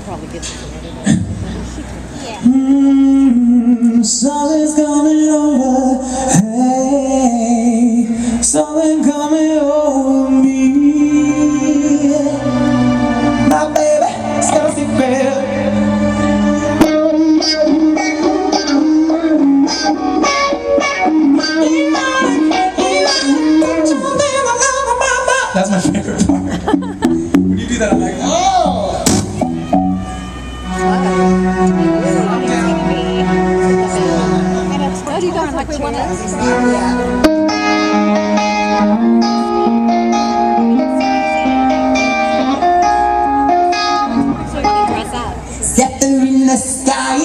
probably get some other yeah. Something's coming over. Hey, something coming over me. My baby's got a secret. That's my favorite part. When you do that, I'm like, oh! Oh, do you guys like one of those? So you can dress up. Zephyr in the sky.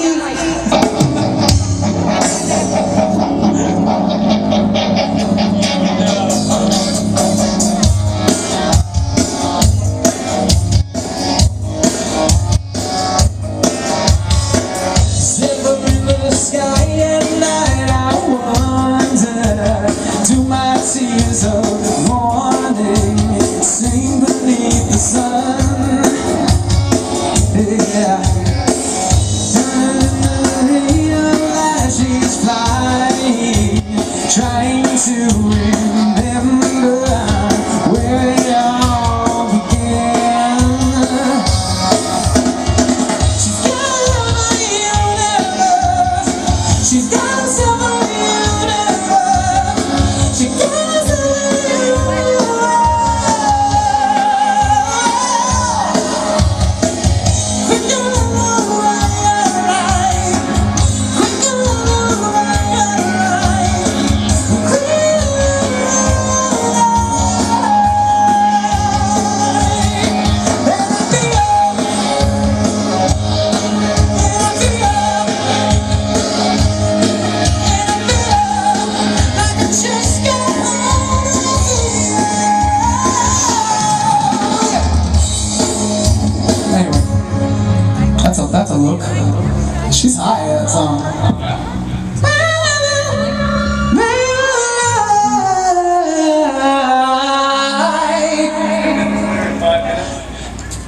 Tears of the morning sing beneath the sun. Yeah, and realize she's flying, trying to remember where it all began. She's got a universe. She's got herself a universe. She got that's a look. She's high at that song.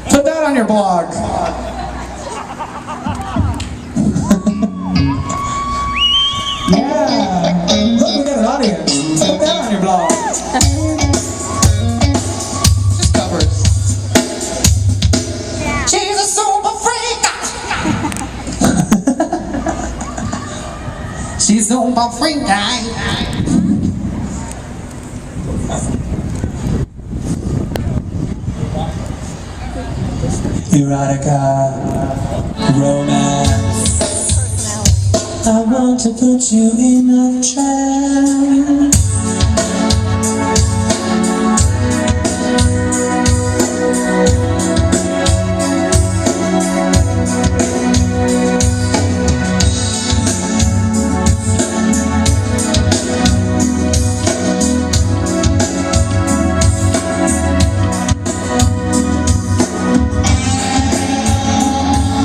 Put that on your blog. Yeah. Look, we got an audience. Put that on your blog. Just covers. She's a super freak. She's super freak guy. Erotica, romance. I want to put you in a trance.